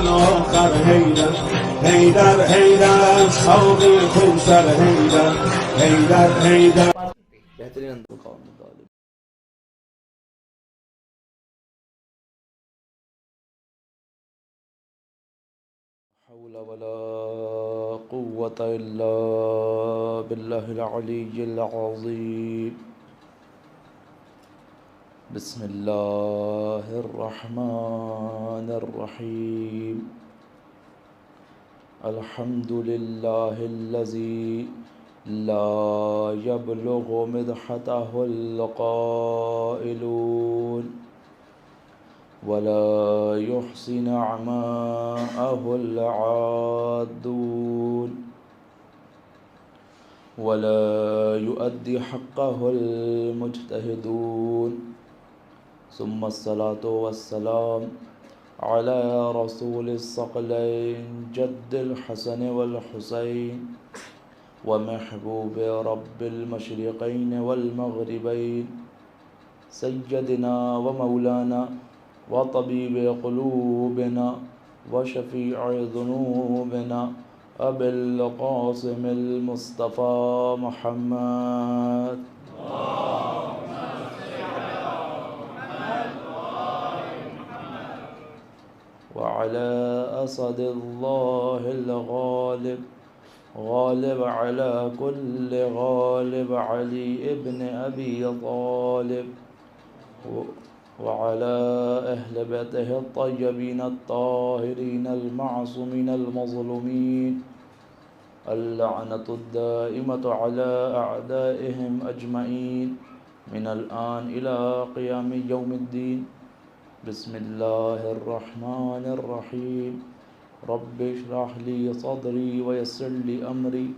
جوان آخر حیدر حیدر حیدر شوق خونسر حیدر حیدر حیدر. بہترین انداز قوم طالب. حول ولا قوة إلا بالله العلي العظيم. بسم الله الرحمن الرحيم. الحمد لله الذي لا يبلغ مدحته القائلون ولا يحصي نعماءه العادون ولا يؤدي حقه المجتهدون. ثم الصلاة والسلام على رسول الثقلين جد الحسن والحسين ومحبوب رب المشرقين والمغربين سيدنا ومولانا وطبيب قلوبنا وشفيع ذنوبنا أبي القاسم المصطفى محمد وعلى أسد الله الغالب غالب على كل غالب علي ابن أبي طالب وعلى أهل بيته الطيبين الطاهرين المعصومين المظلومين اللعنة الدائمة على أعدائهم أجمعين من الآن إلى قيام يوم الدين. بسم الله الرحمن الرحيم. رب اشرح لي صدري ويسر لي أمري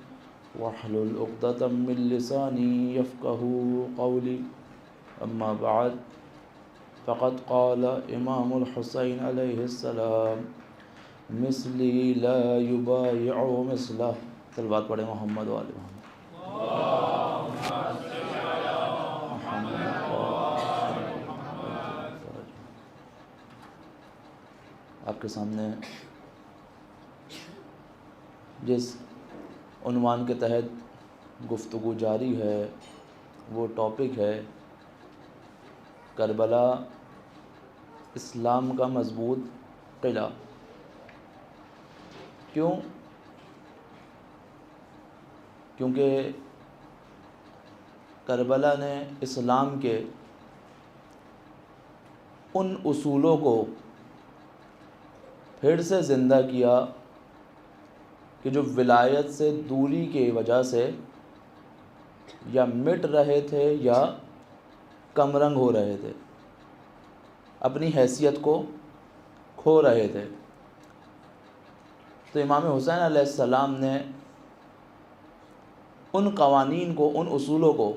واحلل عقدة من لساني يفقهوا قولي. أما بعد فقد قال امام الحسين عليه السلام مثلي لا يبايع مثله. طلبات پڑھیں محمد وآل محمد. آپ کے سامنے جس عنوان کے تحت گفتگو جاری ہے وہ ٹاپک ہے کربلا اسلام کا مضبوط قلعہ. کیوں؟ کیونکہ کربلا نے اسلام کے ان اصولوں کو پھر سے زندہ کیا کہ جو ولایت سے دوری کی وجہ سے یا مٹ رہے تھے یا کم رنگ ہو رہے تھے، اپنی حیثیت کو کھو رہے تھے. تو امام حسین علیہ السلام نے ان قوانین کو، ان اصولوں کو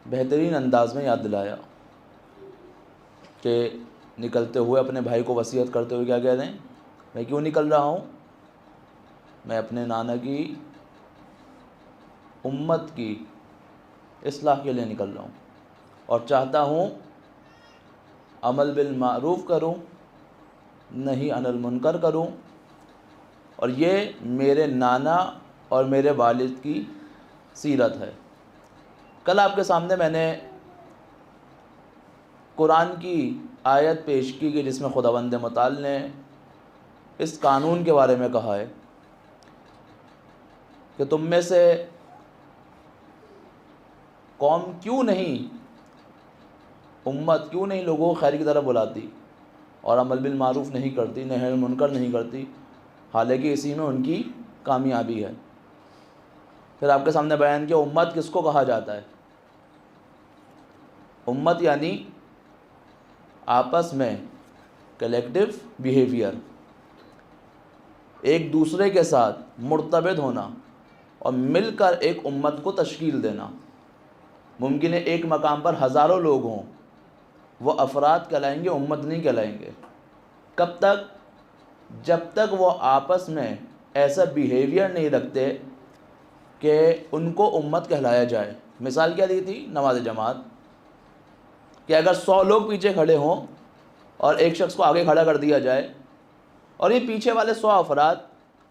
بہترین انداز میں یاد دلایا کہ نکلتے ہوئے اپنے بھائی کو وصیت کرتے ہوئے کیا کہتے ہیں؟ میں کیوں نکل رہا ہوں؟ میں اپنے نانا کی امت کی اصلاح کے لیے نکل رہا ہوں اور چاہتا ہوں عمل بالمعروف کروں، نہیں عن المنکر کروں، اور یہ میرے نانا اور میرے والد کی سیرت ہے. کل آپ کے سامنے میں نے قرآن کی آیت پیش کی کہ جس میں خداوند متعال نے اس قانون کے بارے میں کہا ہے کہ تم میں سے قوم کیوں نہیں، امت کیوں نہیں لوگوں کو خیر کی طرف بلاتی اور عمل بالمعروف نہیں کرتی، نہی عن المنکر نہیں کرتی، حالانکہ اسی میں ان کی کامیابی ہے. پھر آپ کے سامنے بیان کیا امت کس کو کہا جاتا ہے. امت یعنی آپس میں کلیکٹیو بیہیویئر، ایک دوسرے کے ساتھ مرتبط ہونا اور مل کر ایک امت کو تشکیل دینا. ممکن ہے ایک مقام پر ہزاروں لوگ ہوں، وہ افراد کہلائیں گے، امت نہیں کہلائیں گے. کب تک؟ جب تک وہ آپس میں ایسا بیہیویئر نہیں رکھتے کہ ان کو امت کہلایا جائے. مثال کیا دی تھی؟ نماز جماعت، کہ اگر 100 لوگ پیچھے کھڑے ہوں اور ایک شخص کو آگے کھڑا کر دیا جائے اور یہ پیچھے والے 100 افراد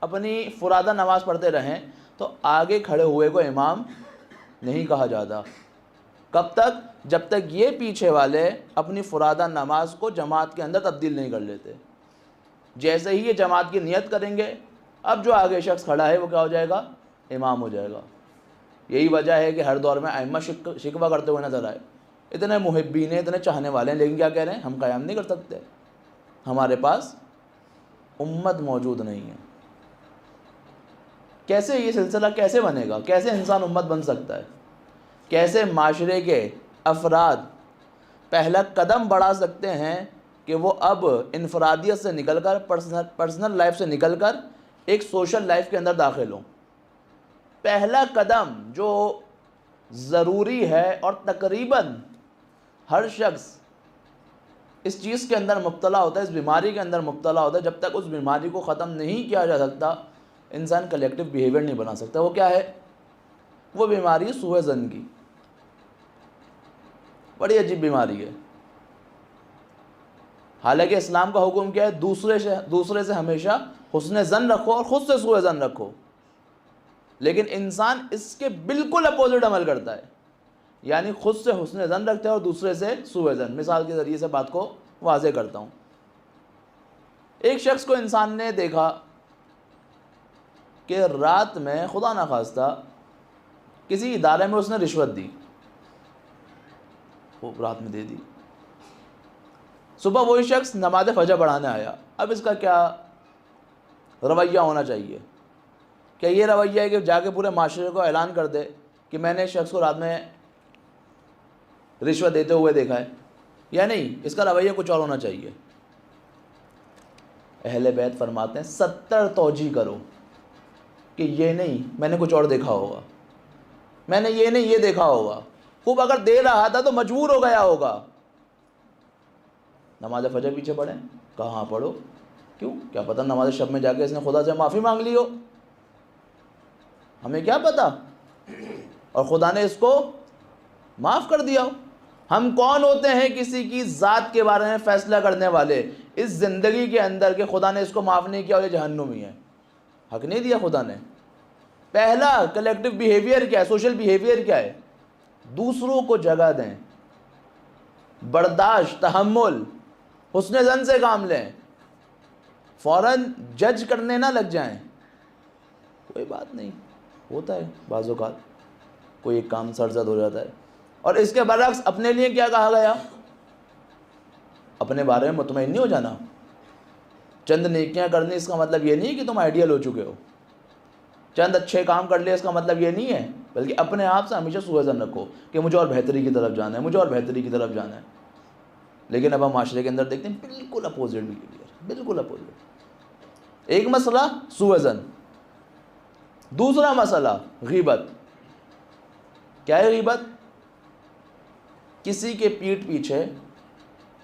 اپنی فرادہ نماز پڑھتے رہیں تو آگے کھڑے ہوئے کو امام نہیں کہا جاتا. کب تک؟ جب تک یہ پیچھے والے اپنی فرادہ نماز کو جماعت کے اندر تبدیل نہیں کر لیتے. جیسے ہی یہ جماعت کی نیت کریں گے، اب جو آگے شخص کھڑا ہے وہ کیا ہو جائے گا؟ امام ہو جائے گا. یہی وجہ ہے کہ ہر دور میں ائمہ شکوہ کرتے ہوئے نظر آئے. اتنے محبین ہیں، اتنے چاہنے والے ہیں، لیکن کیا کہہ رہے ہیں؟ ہم قیام نہیں کر سکتے، ہمارے پاس امت موجود نہیں ہے. کیسے یہ سلسلہ کیسے بنے گا؟ کیسے انسان امت بن سکتا ہے؟ کیسے معاشرے کے افراد پہلا قدم بڑھا سکتے ہیں کہ وہ اب انفرادیت سے نکل کر، پرسنل لائف سے نکل کر ایک سوشل لائف کے اندر داخل ہوں؟ پہلا قدم جو ضروری ہے، اور تقریباً ہر شخص اس چیز کے اندر مبتلا ہوتا ہے، اس بیماری کے اندر مبتلا ہوتا ہے، جب تک اس بیماری کو ختم نہیں کیا جا سکتا انسان کلیکٹیو بیہیویئر نہیں بنا سکتا. وہ کیا ہے؟ وہ بیماری سوء ظن کی. بڑی عجیب بیماری ہے. حالانکہ اسلام کا حکم کیا ہے؟ دوسرے سے ہمیشہ حسن ظن رکھو اور خود سے سوء ظن رکھو. لیکن انسان اس کے بالکل اپوزٹ عمل کرتا ہے، یعنی خود سے حسن ظن رکھتا ہے اور دوسرے سے سوء ظن. مثال کے ذریعے سے بات کو واضح کرتا ہوں. ایک شخص کو انسان نے دیکھا کہ رات میں خدا نخواستہ کسی ادارے میں اس نے رشوت دی، وہ رات میں دے دی. صبح وہی شخص نماز فجر پڑھانے آیا. اب اس کا کیا رویہ ہونا چاہیے؟ کیا یہ رویہ ہے کہ جا کے پورے معاشرے کو اعلان کر دے کہ میں نے اس شخص کو رات میں رشوت دیتے ہوئے دیکھا ہے؟ یا نہیں، اس کا رویہ کچھ اور ہونا چاہیے. اہل بیت فرماتے ہیں 70 توجیہ کرو کہ یہ نہیں، میں نے کچھ اور دیکھا ہوگا، میں نے یہ نہیں یہ دیکھا ہوگا. خوب اگر دے رہا تھا تو مجبور ہو گیا ہوگا. نماز فجر پیچھے پڑھیں؟ کہاں پڑھو. کیوں؟ کیا پتہ نماز شب میں جا کے اس نے خدا سے معافی مانگ لی ہو، ہمیں کیا پتہ، اور خدا نے اس کو معاف کر دیا ہو. ہم کون ہوتے ہیں کسی کی ذات کے بارے میں فیصلہ کرنے والے اس زندگی کے اندر کہ خدا نے اس کو معاف نہیں کیا اور یہ جہنمی ہے؟ حق نہیں دیا خدا نے. پہلا کلیکٹیو بیہیویئر کیا ہے؟ سوشل بیہیویئر کیا ہے؟ دوسروں کو جگہ دیں، برداشت، تحمل، حسن ظن سے کام لیں. فوراً جج کرنے نہ لگ جائیں. کوئی بات نہیں، ہوتا ہے بعض اوقات کوئی ایک کام سرزد ہو جاتا ہے. اور اس کے برعکس اپنے لیے کیا کہا گیا؟ اپنے بارے میں مطمئن نہیں ہو جانا. چند نیکیاں کرنی اس کا مطلب یہ نہیں کہ تم آئیڈیل ہو چکے ہو. چند اچھے کام کر لے اس کا مطلب یہ نہیں ہے، بلکہ اپنے آپ سے ہمیشہ سوء ظن رکھو کہ مجھے اور بہتری کی طرف جانا ہے، مجھے اور بہتری کی طرف جانا ہے. لیکن اب ہم معاشرے کے اندر دیکھتے ہیں بالکل اپوزٹ بیہیویئر، بالکل اپوزٹ. ایک مسئلہ سوء ظن، دوسرا مسئلہ غیبت. کیا ہے غیبت؟ کسی کے پیٹھ پیچھے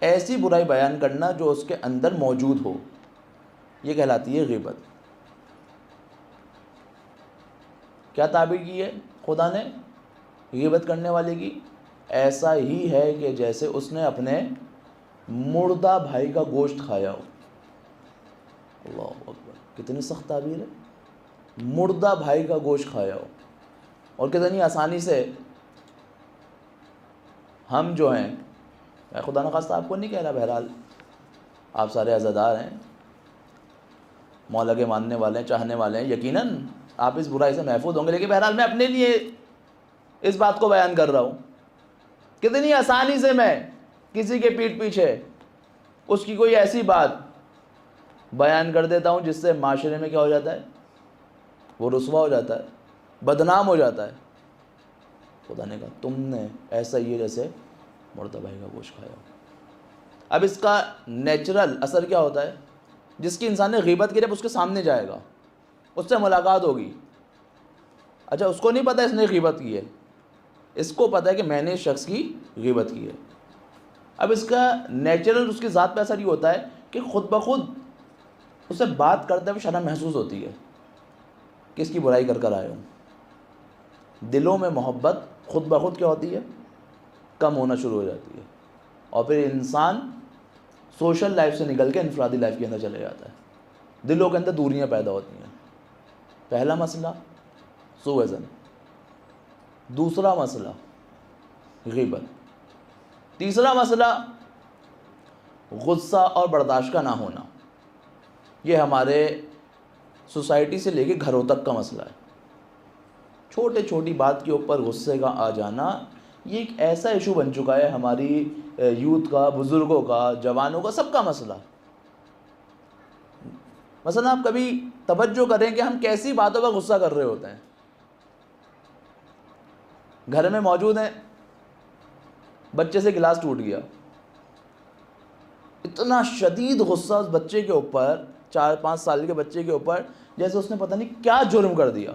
ایسی برائی بیان کرنا جو اس کے اندر موجود ہو، یہ کہلاتی ہے غیبت. کیا تعبیر کی ہے خدا نے غیبت کرنے والے کی؟ ایسا ہی ہے کہ جیسے اس نے اپنے مردہ بھائی کا گوشت کھایا ہو. اللہ اکبر، کتنی سخت تعبیر ہے. مردہ بھائی کا گوشت کھایا ہو. اور کتنی آسانی سے ہم جو ہیں، میں خدا نخواستہ آپ کو نہیں کہہ رہا، بہرحال آپ سارے عزادار ہیں، مولا کے ماننے والے ہیں، چاہنے والے ہیں، یقیناً آپ اس برائی سے محفوظ ہوں گے. لیکن بہرحال میں اپنے لیے اس بات کو بیان کر رہا ہوں. کتنی آسانی سے میں کسی کے پیٹھ پیچھے اس کی کوئی ایسی بات بیان کر دیتا ہوں جس سے معاشرے میں کیا ہو جاتا ہے؟ وہ رسوا ہو جاتا ہے، بدنام ہو جاتا ہے. خدا نے کہا تم نے ایسا ہی ہے جیسے مردہ بھائی کا گوشت کھایا ہو. اب اس کا نیچرل اثر کیا ہوتا ہے؟ جس کی انسان نے غیبت کی، جب اس کے سامنے جائے گا، اس سے ملاقات ہوگی. اچھا اس کو نہیں پتہ اس نے غیبت کی ہے، اس کو پتہ ہے کہ میں نے اس شخص کی غیبت کی ہے. اب اس کا نیچرل اس کی ذات پہ اثر یہ ہوتا ہے کہ خود بخود اسے بات کرتے ہوئے شرم محسوس ہوتی ہے کہ اس کی برائی کر کر آئے ہوں. دلوں میں محبت خود بخود کیا ہوتی ہے؟ کم ہونا شروع ہو جاتی ہے. اور پھر انسان سوشل لائف سے نکل کے انفرادی لائف کے اندر چلے جاتا ہے. دلوں کے اندر دوریاں پیدا ہوتی ہیں. پہلا مسئلہ سوء ظن، دوسرا مسئلہ غیبت، تیسرا مسئلہ غصہ اور برداشت کا نہ ہونا. یہ ہمارے سوسائٹی سے لے کے گھروں تک کا مسئلہ ہے. چھوٹے چھوٹی بات کے اوپر غصے کا آ جانا یہ ایک ایسا ایشو بن چکا ہے ہماری یوتھ کا، بزرگوں کا، جوانوں کا، سب کا مسئلہ. مثلا آپ کبھی توجہ کریں کہ ہم کیسی باتوں پر غصہ کر رہے ہوتے ہیں. گھر میں موجود ہیں، بچے سے گلاس ٹوٹ گیا، اتنا شدید غصہ اس بچے کے اوپر، 4-5 سال کے بچے کے اوپر، جیسے اس نے پتہ نہیں کیا جرم کر دیا.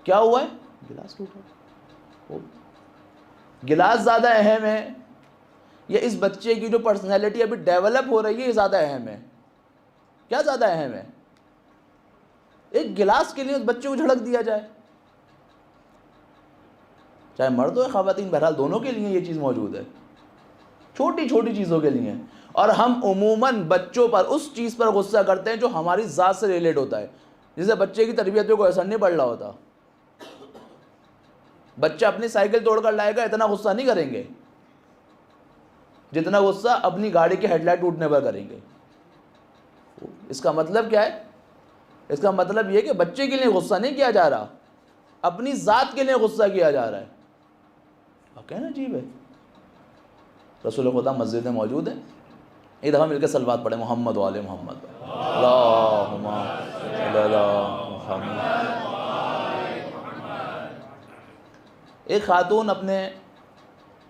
کیا ہوا ہے؟ گلاس ٹوٹا. گلاس زیادہ اہم ہے یا اس بچے کی جو پرسنالٹی ابھی ڈیولپ ہو رہی ہے یہ زیادہ اہم ہے؟ کیا زیادہ اہم ہے؟ ایک گلاس کے لیے اس بچے کو جھڑک دیا جائے. چاہے مرد ہو یا خواتین، بہرحال دونوں کے لیے یہ چیز موجود ہے، چھوٹی چھوٹی چیزوں کے لیے. اور ہم عموماً بچوں پر اس چیز پر غصہ کرتے ہیں جو ہماری ذات سے ریلیٹ ہوتا ہے، جسے بچے کی تربیت پہ کوئی اثر نہیں پڑ رہا ہوتا. بچہ اپنی سائیکل توڑ کر لائے گا، اتنا غصہ نہیں کریں گے جتنا غصہ اپنی گاڑی کے ہیڈ لائٹ ٹوٹنے پر کریں گے. اس کا مطلب کیا ہے؟ اس کا مطلب یہ کہ بچے کے لیے غصہ نہیں کیا جا رہا، اپنی ذات کے لیے غصہ کیا جا رہا ہے. کہنا عجیب ہے. رسول خدا مسجد میں موجود ہے، ایک دفعہ مل کے صلوات پڑھیں محمد و آل محمد. اللہم صلی علی محمد. ایک خاتون اپنے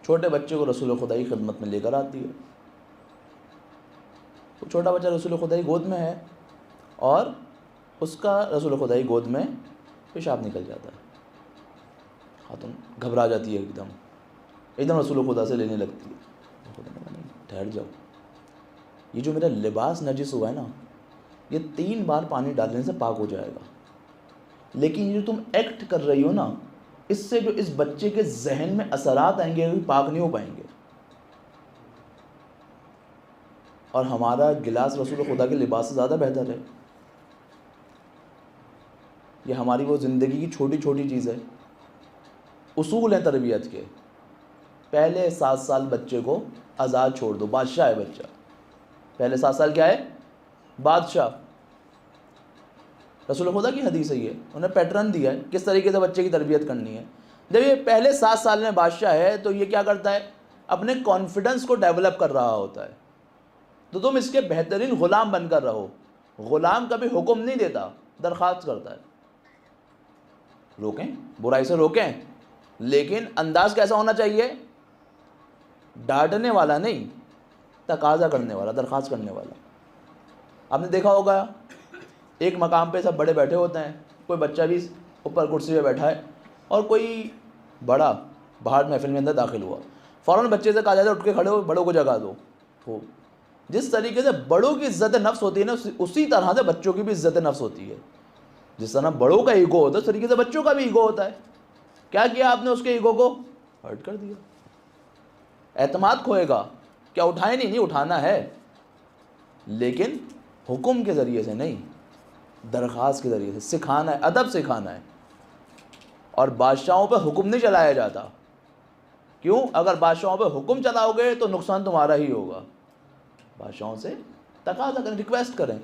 چھوٹے بچے کو رسول خدا کی خدمت میں لے کر آتی ہے. وہ چھوٹا بچہ رسول خدا کی گود میں ہے اور اس کا رسول خدا کی گود میں پیشاب نکل جاتا ہے. خاتون گھبرا جاتی ہے، ایک دم رسول خدا سے لینے لگتی ہے. خدا نے کہا نہیں، ٹھہر جاؤ، یہ جو میرا لباس نجس ہوا ہے نا یہ 3 بار پانی ڈالنے سے پاک ہو جائے گا، لیکن یہ جو تم ایکٹ کر رہی ہو نا اس سے جو اس بچے کے ذہن میں اثرات آئیں گے وہ پاک نہیں ہو پائیں گے. اور ہمارا گلاس رسول خدا کے لباس سے زیادہ بہتر ہے. یہ ہماری وہ زندگی کی چھوٹی چھوٹی چیز ہے. اصول ہیں تربیت کے. پہلے 7 سال بچے کو آزاد چھوڑ دو، بادشاہ ہے بچہ. پہلے 7 سال کیا ہے؟ بادشاہ. رسول خدا کی حدیث ہے، یہ انہیں پیٹرن دیا ہے کس طریقے سے بچے کی تربیت کرنی ہے. جب یہ پہلے 7 سال میں بادشاہ ہے تو یہ کیا کرتا ہے؟ اپنے کانفیڈنس کو ڈیولپ کر رہا ہوتا ہے. تو تم اس کے بہترین غلام بن کر رہو. غلام کبھی حکم نہیں دیتا، درخواست کرتا ہے. روکیں، برائی سے روکیں، لیکن انداز کیسا ہونا چاہیے؟ ڈانٹنے والا نہیں، تقاضا کرنے والا، درخواست کرنے والا. آپ نے دیکھا ہوگا ایک مقام پہ سب بڑے بیٹھے ہوتے ہیں، کوئی بچہ بھی اوپر کرسی پہ بیٹھا ہے اور کوئی بڑا باہر محفل میں اندر داخل ہوا، فوراً بچے سے کہا جاتا ہے اٹھ کے کھڑے ہو، بڑوں کو جگا دو. تو جس طریقے سے بڑوں کی عزت نفس ہوتی ہے نا اسی طرح سے بچوں کی بھی عزت نفس ہوتی ہے. جس طرح بڑوں کا ایگو ہوتا ہے اس طریقے سے بچوں کا بھی ایگو ہوتا ہے. کیا کیا آپ نے؟ اس کے ایگو کو ہرٹ کر دیا. اعتماد کھوئے گا. کیا اٹھائے؟ نہیں اٹھانا ہے، لیکن حکم کے ذریعے سے نہیں، درخواست کے ذریعے سے. سکھانا ہے، ادب سکھانا ہے. اور بادشاہوں پہ حکم نہیں چلایا جاتا. کیوں؟ اگر بادشاہوں پہ حکم چلاؤ گے تو نقصان تمہارا ہی ہوگا. بادشاہوں سے تقاضا کریں، ریکویسٹ کریں.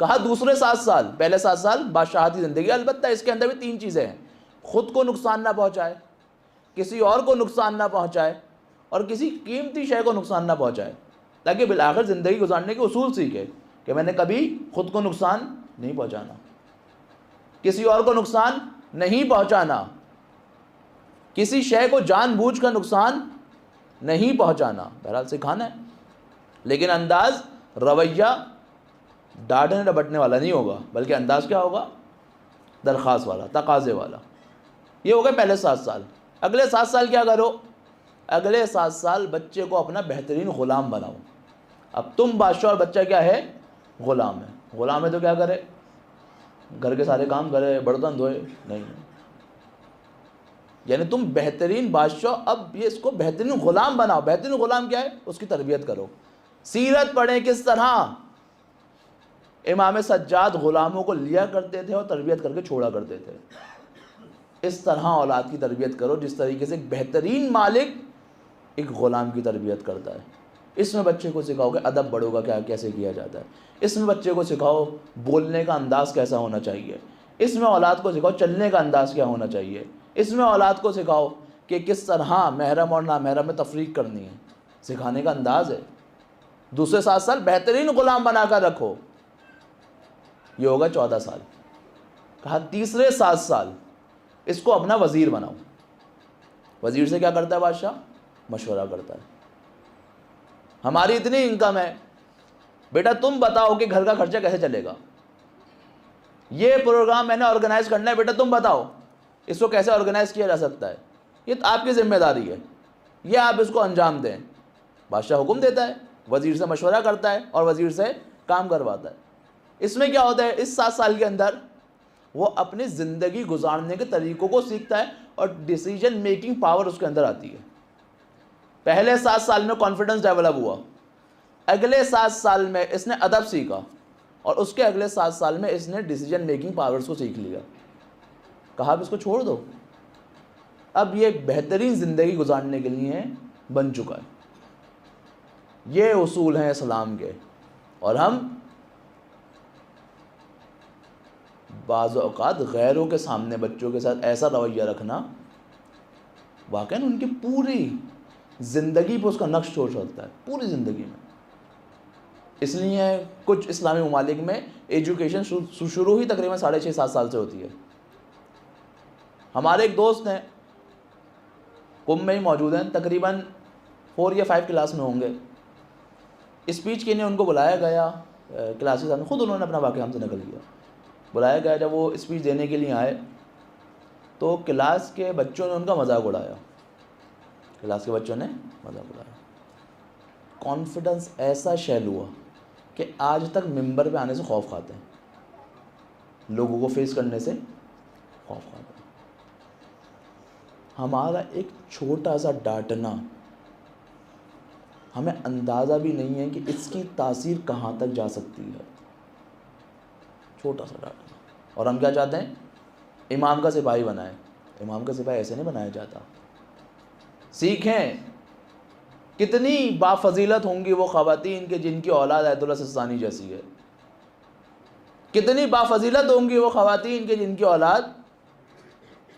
کہا دوسرے 7 سال، پہلے 7 سال بادشاہتی زندگی. البتہ اس کے اندر بھی 3 چیزیں ہیں: خود کو نقصان نہ پہنچائے، کسی اور کو نقصان نہ پہنچائے، اور کسی قیمتی شے کو نقصان نہ پہنچائے، تاکہ بالآخر زندگی گزارنے کے اصول سیکھے کہ میں نے کبھی خود کو نقصان نہیں پہنچانا، کسی اور کو نقصان نہیں پہنچانا، کسی شے کو جان بوجھ کر نقصان نہیں پہنچانا. بہرحال سکھانا ہے، لیکن انداز، رویہ ڈانٹنے ڈپٹنے والا نہیں ہوگا، بلکہ انداز کیا ہوگا؟ درخواست والا، تقاضے والا. یہ ہو گئے پہلے 7 سال. اگلے 7 سال کیا کرو؟ اگلے 7 سال بچے کو اپنا بہترین غلام بناؤ. اب تم بادشاہ اور بچہ کیا ہے؟ غلام ہے. غلام ہے تو کیا کرے؟ گھر کے سارے کام کرے، برتن دھوئے؟ نہیں. یعنی تم بہترین بادشاہ، اب یہ اس کو بہترین غلام بناؤ. بہترین غلام کیا ہے؟ اس کی تربیت کرو. سیرت پڑھیں کس طرح امام سجاد غلاموں کو لیا کرتے تھے اور تربیت کر کے چھوڑا کرتے تھے۔ اس طرح اولاد کی تربیت کرو جس طریقے سے ایک بہترین مالک ایک غلام کی تربیت کرتا ہے۔ اس میں بچے کو سکھاؤ کہ ادب بڑوں کا کیا کیسے کیا جاتا ہے، اس میں بچے کو سکھاؤ بولنے کا انداز کیسا ہونا چاہیے، اس میں اولاد کو سکھاؤ چلنے کا انداز کیا ہونا چاہیے، اس میں اولاد کو سکھاؤ کہ کس طرح محرم اور نامحرم میں تفریق کرنی ہے۔ سکھانے کا انداز ہے۔ دوسرے 7 سال بہترین غلام بنا کر رکھو، یہ ہوگا 14 سال۔ کہا تیسرے 7 سال اس کو اپنا وزیر بناؤ۔ وزیر سے کیا کرتا ہے بادشاہ؟ مشورہ کرتا ہے۔ ہماری اتنی انکم ہے، بیٹا تم بتاؤ کہ گھر کا خرچہ کیسے چلے گا، یہ پروگرام میں نے آرگنائز کرنا ہے، بیٹا تم بتاؤ اس کو کیسے آرگنائز کیا جا سکتا ہے، یہ آپ کی ذمہ داری ہے، یہ آپ اس کو انجام دیں۔ بادشاہ حکم دیتا ہے، وزیر سے مشورہ کرتا ہے اور وزیر سے کام کرواتا ہے۔ اس میں کیا ہوتا ہے؟ اس 7 سال کے اندر وہ اپنی زندگی گزارنے کے طریقوں کو سیکھتا ہے اور ڈیسیجن میکنگ پاور اس کے اندر آتی ہے۔ پہلے 7 سال میں کانفیڈنس ڈیولپ ہوا، اگلے 7 سال میں اس نے ادب سیکھا، اور اس کے اگلے 7 سال میں اس نے ڈیسیجن میکنگ پاورز کو سیکھ لیا۔ کہا اب اس کو چھوڑ دو، اب یہ ایک بہترین زندگی گزارنے کے لیے بن چکا ہے۔ یہ اصول ہیں اسلام کے، اور ہم بعض اوقات غیروں کے سامنے بچوں کے ساتھ ایسا رویہ رکھنا واقعاً ان کی پوری زندگی پہ اس کا نقش چھوڑ سکتا ہے، پوری زندگی میں۔ اس لیے کچھ اسلامی ممالک میں ایجوکیشن شروع ہی تقریباً 6.5-7 سال سے ہوتی ہے۔ ہمارے ایک دوست ہیں، قم میں ہی موجود ہیں، تقریباً 4 یا 5 کلاس میں ہوں گے۔ اسپیچ کے لیے ان کو بلایا گیا، کلاس کے سامنے خود انہوں نے اپنا واقعہ ہم سے نقل کیا۔ بلایا گیا، جب وہ اسپیچ دینے کے لیے آئے تو کلاس کے بچوں نے ان کا مذاق اڑایا، کلاس کے بچوں نے مذاق اڑایا۔ کانفیڈنس ایسا شیل ہوا کہ آج تک ممبر پہ آنے سے خوف کھاتے ہیں، لوگوں کو فیس کرنے سے خوف کھاتے ہیں۔ ہمارا ایک چھوٹا سا ڈانٹنا، ہمیں اندازہ بھی نہیں ہے کہ اس کی تاثیر کہاں تک جا سکتی ہے، چھوٹا سا ڈانٹنا۔ اور ہم کیا چاہتے ہیں؟ امام کا سپاہی بنائیں۔ امام کا سپاہی ایسے نہیں بنایا جاتا۔ سیکھیں، کتنی بافضیلت ہوں گی وہ خواتین کے جن کی اولاد آیت اللہ سستانی جیسی ہے، کتنی بافضیلت ہوں گی وہ خواتین کے جن کی اولاد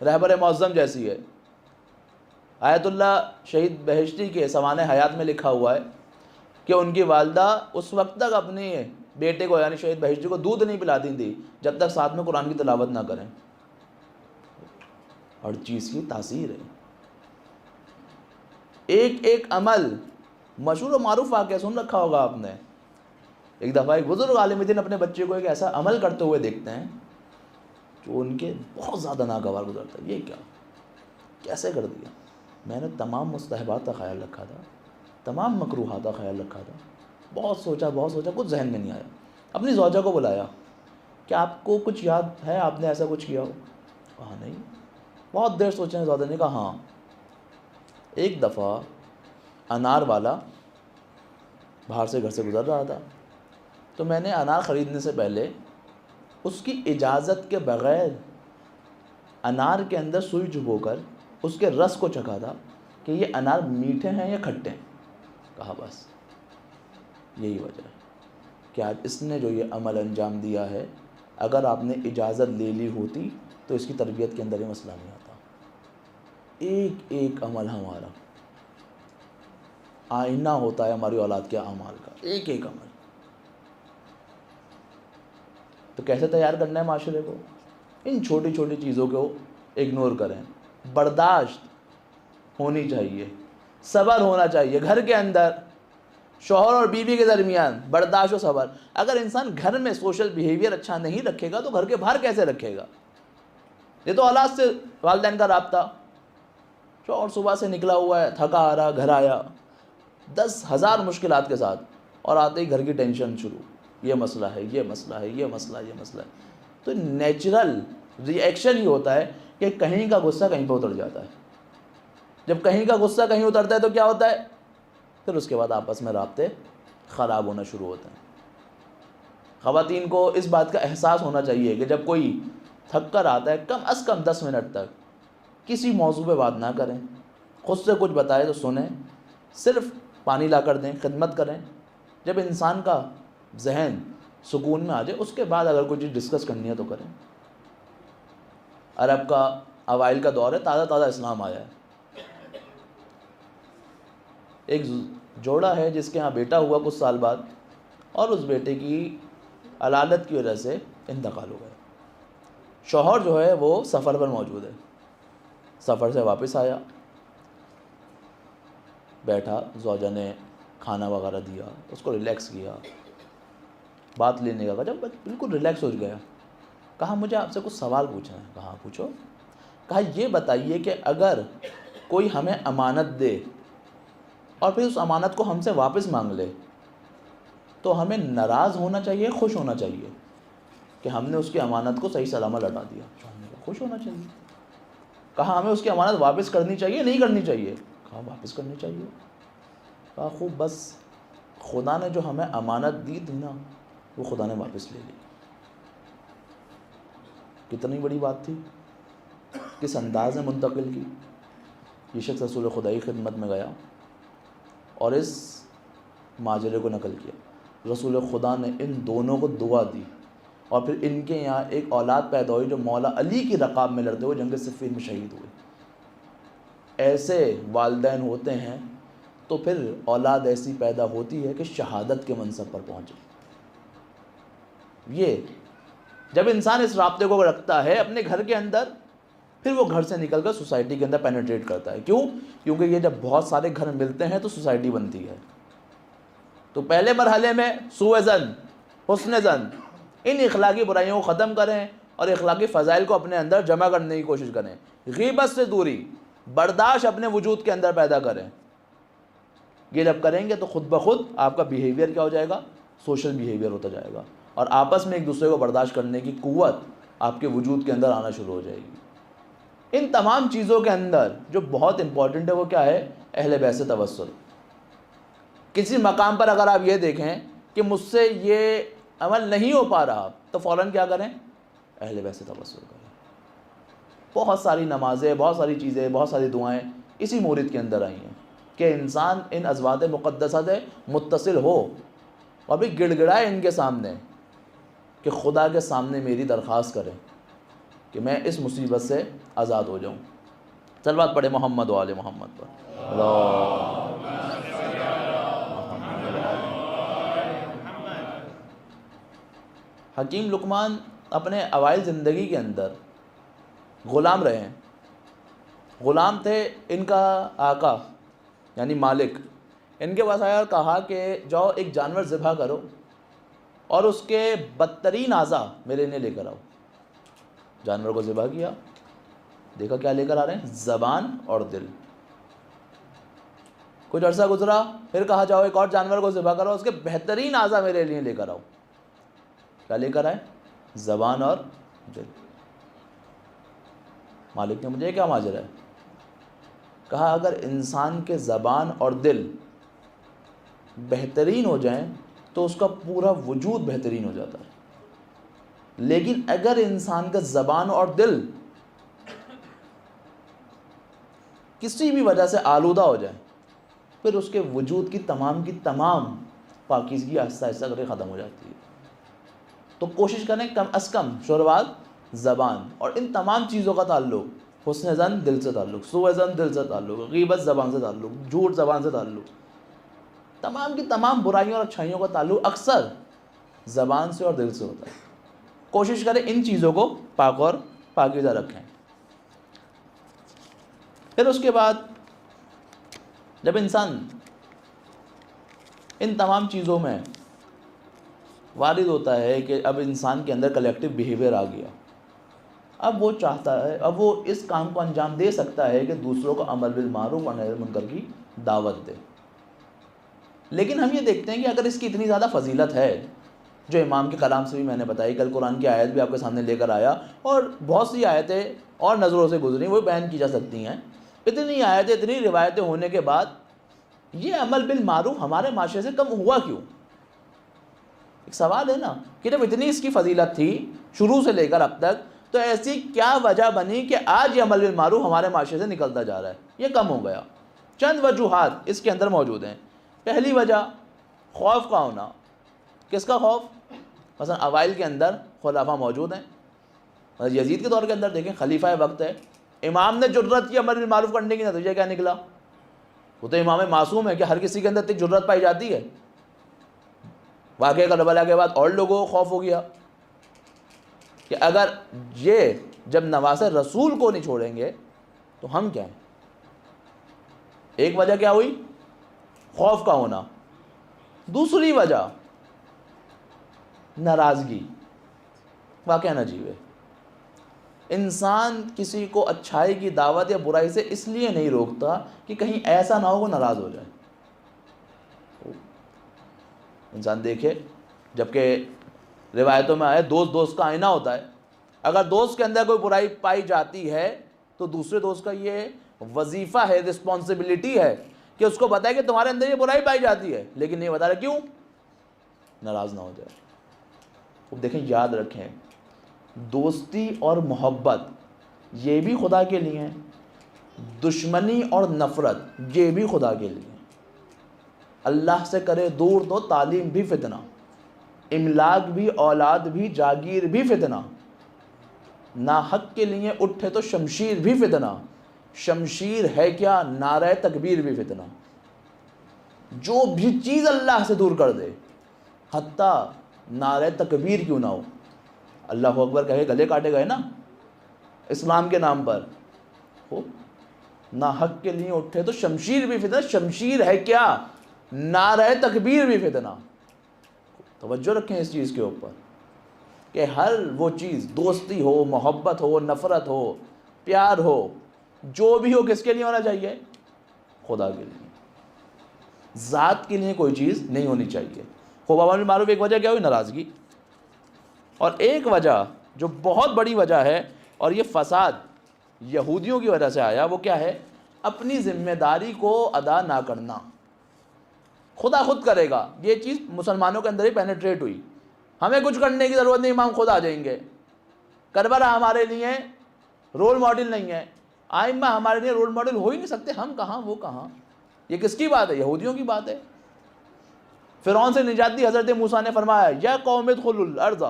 رہبر معظم جیسی ہے۔ آیت اللہ شہید بہشتی کے سوانح حیات میں لکھا ہوا ہے کہ ان کی والدہ اس وقت تک اپنے بیٹے کو یعنی شہید بہشتی کو دودھ نہیں پلاتی تھی جب تک ساتھ میں قرآن کی تلاوت نہ کریں۔ ہر چیز کی تاثیر ہے۔ ایک ایک عمل، مشہور و معروف واقعہ سن رکھا ہوگا آپ نے۔ ایک دفعہ ایک بزرگ عالم دین اپنے بچے کو ایک ایسا عمل کرتے ہوئے دیکھتے ہیں جو ان کے بہت زیادہ ناگوار گزرتا ہے۔ یہ کیا، کیسے کر دیا؟ میں نے تمام مستحبات کا خیال رکھا تھا، تمام مکروہات کا خیال رکھا تھا، بہت سوچا کچھ ذہن میں نہیں آیا۔ اپنی زوجہ کو بلایا کہ آپ کو کچھ یاد ہے آپ نے ایسا کچھ کیا ہو؟ کہا نہیں۔ بہت دیر سوچنے زوجہ نے کہا ہاں، ایک دفعہ انار والا باہر سے گھر سے گزر رہا تھا، تو میں نے انار خریدنے سے پہلے اس کی اجازت کے بغیر انار کے اندر سوئی چبو کر اس کے رس کو چکھا تھا کہ یہ انار میٹھے ہیں یا کھٹے ہیں۔ کہا بس یہی وجہ ہے کہ آج اس نے جو یہ عمل انجام دیا ہے، اگر آپ نے اجازت لے لی ہوتی تو اس کی تربیت کے اندر یہ مسئلہ نہیں آتا۔ ایک ایک عمل ہمارا آئینہ ہوتا ہے ہماری اولاد کے اعمال کا، ایک ایک عمل۔ تو کیسے تیار کرنا ہے معاشرے کو؟ ان چھوٹی چھوٹی چیزوں کو اگنور کریں۔ برداشت ہونی چاہیے، صبر ہونا چاہیے۔ گھر کے اندر شوہر اور بیوی کے درمیان برداشت و صبر۔ اگر انسان گھر میں سوشل بیہیویئر اچھا نہیں رکھے گا تو گھر کے باہر کیسے رکھے گا؟ یہ تو اولاد سے والدین کا رابطہ، شوہر صبح سے نکلا ہوا ہے، تھکا آ رہا، گھر آیا 10,000 مشکلات کے ساتھ، اور آتے ہی گھر کی ٹینشن شروع، یہ مسئلہ ہے، یہ مسئلہ ہے، یہ مسئلہ ہے، یہ مسئلہ ہے۔ تو نیچرل ری ایکشن ہی ہوتا ہے کہ کہیں کا غصہ کہیں پہ اتر جاتا ہے۔ جب کہیں کا غصہ کہیں اترتا ہے تو کیا ہوتا ہے؟ پھر اس کے بعد آپس میں رابطے خراب ہونا شروع ہوتے ہیں۔ خواتین کو اس بات کا احساس ہونا چاہیے کہ جب کوئی تھک کر آتا ہے کم از کم 10 منٹ تک کسی موضوع پہ بات نہ کریں، خود سے کچھ بتائے تو سنیں، صرف پانی لا کر دیں، خدمت کریں۔ جب انسان کا ذہن سکون میں آ جائے اس کے بعد اگر کوئی چیز ڈسکس کرنی ہے تو کریں۔ عرب کا اوائل کا دور ہے، تازہ تازہ اسلام آیا ہے۔ ایک جوڑا ہے جس کے ہاں بیٹا ہوا کچھ سال بعد، اور اس بیٹے کی علالت کی وجہ سے انتقال ہو گیا۔ شوہر جو ہے وہ سفر پر موجود ہے، سفر سے واپس آیا، بیٹھا، زوجہ نے کھانا وغیرہ دیا، اس کو ریلیکس کیا، بات لینے کا، جب بالکل ریلیکس ہو گیا، کہا مجھے آپ سے کچھ سوال پوچھنا ہے۔ کہا پوچھو۔ کہا یہ بتائیے کہ اگر کوئی ہمیں امانت دے اور پھر اس امانت کو ہم سے واپس مانگ لے تو ہمیں ناراض ہونا چاہیے، خوش ہونا چاہیے کہ ہم نے اس کی امانت کو صحیح سلامت لوٹا دیا؟ خوش ہونا چاہیے۔ کہا ہمیں اس کی امانت واپس کرنی چاہیے، نہیں کرنی چاہیے؟ کہا واپس کرنی چاہیے۔ کہا خوب، بس خدا نے جو ہمیں امانت دی تھی نا وہ خدا نے واپس لے لی۔ کتنی بڑی بات تھی، کس انداز میں منتقل کی۔ یہ شخص رسول خدا کی خدمت میں گیا اور اس ماجرے کو نقل کیا۔ رسول خدا نے ان دونوں کو دعا دی اور پھر ان کے یہاں ایک اولاد پیدا ہوئی جو مولا علی کی رقاب میں لڑتے ہوئے جنگ صفین میں شہید ہوئے۔ ایسے والدین ہوتے ہیں تو پھر اولاد ایسی پیدا ہوتی ہے کہ شہادت کے منصب پر پہنچے۔ یہ جب انسان اس رابطے کو رکھتا ہے اپنے گھر کے اندر، پھر وہ گھر سے نکل کر سوسائٹی کے اندر پینیٹریٹ کرتا ہے۔ کیوں؟ کیونکہ یہ جب بہت سارے گھر ملتے ہیں تو سوسائٹی بنتی ہے۔ تو پہلے مرحلے میں سوء ظن، حسن ظن، ان اخلاقی برائیوں کو ختم کریں اور اخلاقی فضائل کو اپنے اندر جمع کرنے کی کوشش کریں۔ غیبت سے دوری، برداشت اپنے وجود کے اندر پیدا کریں۔ یہ جب کریں گے تو خود بخود آپ کا بیہیویئر کیا ہو جائے گا؟ سوشل بیہیویئر ہوتا جائے گا، اور آپس میں ایک دوسرے کو برداشت کرنے کی قوت آپ کے وجود کے اندر آنا شروع ہو جائے گی۔ ان تمام چیزوں کے اندر جو بہت امپورٹنٹ ہے وہ کیا ہے؟ اہل بیت سے توسل۔ کسی مقام پر اگر آپ یہ دیکھیں کہ مجھ سے یہ عمل نہیں ہو پا رہا تو فوراً کیا کریں؟ اہل بیت سے توسل کریں۔ بہت ساری نمازیں، بہت ساری چیزیں، بہت ساری دعائیں اسی مورد کے اندر آئی ہیں کہ انسان ان ازواج مقدسہ سے متصل ہو اور بھی گڑ گڑائے ان کے سامنے کہ خدا کے سامنے میری درخواست کریں کہ میں اس مصیبت سے آزاد ہو جاؤں۔ صلوات پڑھے محمد و آل محمد پر۔ اللہ حکیم لقمان اپنے اوائل زندگی کے اندر غلام رہے ہیں۔ غلام تھے، ان کا آقا یعنی مالک ان کے پاس آیا اور کہا کہ جاؤ ایک جانور ذبح کرو اور اس کے بدترین اعضاء میرے لیے لے کر آؤ۔ جانور کو ذبح کیا، دیکھا کیا لے کر آ رہے ہیں؟ زبان اور دل۔ کچھ عرصہ گزرا، پھر کہا جاؤ ایک اور جانور کو ذبح کرو، اس کے بہترین اعضاء میرے لیے لے کر آؤ۔ کیا لے کر آئے؟ زبان اور دل۔ مالک نے مجھے کیا ماجرا ہے؟ کہا اگر انسان کے زبان اور دل بہترین ہو جائیں تو اس کا پورا وجود بہترین ہو جاتا ہے، لیکن اگر انسان کا زبان اور دل کسی بھی وجہ سے آلودہ ہو جائے پھر اس کے وجود کی تمام پاکیزگی آہستہ آہستہ کر کے ختم ہو جاتی ہے۔ تو کوشش کریں کم از کم شروعات زبان، اور ان تمام چیزوں کا تعلق حسن ظن دل سے تعلق، سوء ظن دل سے تعلق، غیبت زبان سے تعلق، جھوٹ زبان سے تعلق، تمام کی تمام برائیوں اور اچھائیوں کا تعلق اکثر زبان سے اور دل سے ہوتا ہے۔ کوشش کریں ان چیزوں کو پاک اور پاکیزہ رکھیں۔ پھر اس کے بعد جب انسان ان تمام چیزوں میں وارد ہوتا ہے کہ اب انسان کے اندر کلیکٹیو بیہیویئر آ گیا، اب وہ چاہتا ہے، اب وہ اس کام کو انجام دے سکتا ہے کہ دوسروں کو امر بالمعروف اور نہی عن المنکر کی دعوت دے۔ لیکن ہم یہ دیکھتے ہیں کہ اگر اس کی اتنی زیادہ فضیلت ہے، جو امام کے کلام سے بھی میں نے بتائی، کل قرآن کی آیت بھی آپ کے سامنے لے کر آیا، اور بہت سی آیتیں اور نظروں سے گزری وہ بیان کی جا سکتی ہیں، اتنی آیتیں، اتنی روایتیں ہونے کے بعد یہ عمل بالمعروف ہمارے معاشرے سے کم ہوا کیوں؟ ایک سوال ہے نا کہ جب اتنی اس کی فضیلت تھی شروع سے لے کر اب تک، تو ایسی کیا وجہ بنی کہ آج یہ امر بالمعروف ہمارے معاشرے سے نکلتا جا رہا ہے، یہ کم ہو گیا؟ چند وجوہات اس کے اندر موجود ہیں۔ پہلی وجہ خوف کا ہونا۔ کس کا خوف؟ مثلا اوائل کے اندر خلفاء موجود ہیں، یزید کے دور کے اندر دیکھیں خلیفہ وقت ہے، امام نے جرت کی امر بالمعروف کرنے کی، نتیجہ کیا نکلا؟ وہ تو امام معصوم ہے کہ ہر کسی کے اندر اتنی جرت پائی جاتی ہے؟ واقعہ کربلا کے بعد اور لوگوں کو خوف ہو گیا کہ اگر یہ جب نواسے رسول کو نہیں چھوڑیں گے تو ہم کیا ہیں؟ ایک وجہ کیا ہوئی؟ خوف کا ہونا۔ دوسری وجہ ناراضگی۔ واقعہ عجیب ہے، انسان کسی کو اچھائی کی دعوت یا برائی سے اس لیے نہیں روکتا کہ کہیں ایسا نہ ہو وہ ناراض ہو جائے۔ انسان دیکھے، جبکہ روایتوں میں آئے دوست دوست کا آئینہ ہوتا ہے، اگر دوست کے اندر کوئی برائی پائی جاتی ہے تو دوسرے دوست کا یہ وظیفہ ہے، رسپانسبلٹی ہے کہ اس کو بتائے کہ تمہارے اندر یہ برائی پائی جاتی ہے، لیکن نہیں بتا رہا، کیوں؟ ناراض نہ ہو جائے۔ اب دیکھیں، یاد رکھیں، دوستی اور محبت یہ بھی خدا کے لیے ہیں، دشمنی اور نفرت یہ بھی خدا کے لیے ہیں۔ اللہ سے کرے دور تو تعلیم بھی فتنہ، املاک بھی، اولاد بھی، جاگیر بھی فتنہ، ناحق کے لیے اٹھے تو شمشیر بھی فتنہ، شمشیر ہے کیا، نعرہ تکبیر بھی فتنہ۔ جو بھی چیز اللہ سے دور کر دے، حتیٰ نعرہ تکبیر کیوں نہ ہو، اللہ اکبر کہے گلے کاٹے گئے نا اسلام کے نام پر، ہو ناحق کے لیے اٹھے تو شمشیر بھی فتنہ، شمشیر ہے کیا، نعرہ تکبیر بھی فتنہ۔ توجہ رکھیں اس چیز کے اوپر کہ ہر وہ چیز، دوستی ہو، محبت ہو، نفرت ہو، پیار ہو، جو بھی ہو، کس کے لیے ہونا چاہیے؟ خدا کے لیے، ذات کے لیے کوئی چیز نہیں ہونی چاہیے۔ خوب امر بالمعروف ایک وجہ کیا ہوئی؟ ناراضگی۔ اور ایک وجہ جو بہت بڑی وجہ ہے، اور یہ فساد یہودیوں کی وجہ سے آیا، وہ کیا ہے؟ اپنی ذمہ داری کو ادا نہ کرنا۔ خدا خود کرے گا، یہ چیز مسلمانوں کے اندر ہی پینیٹریٹ ہوئی، ہمیں کچھ کرنے کی ضرورت نہیں، امام خود آ جائیں گے۔ کربلا ہمارے لیے رول ماڈل نہیں ہے، ائمہ ہمارے لیے رول ماڈل ہو ہی نہیں سکتے، ہم کہاں وہ کہاں۔ یہ کس کی بات ہے؟ یہودیوں کی بات ہے۔ فرعون سے نجات دی حضرت موسیٰ نے فرمایا، یا قوم ادخلوا الارض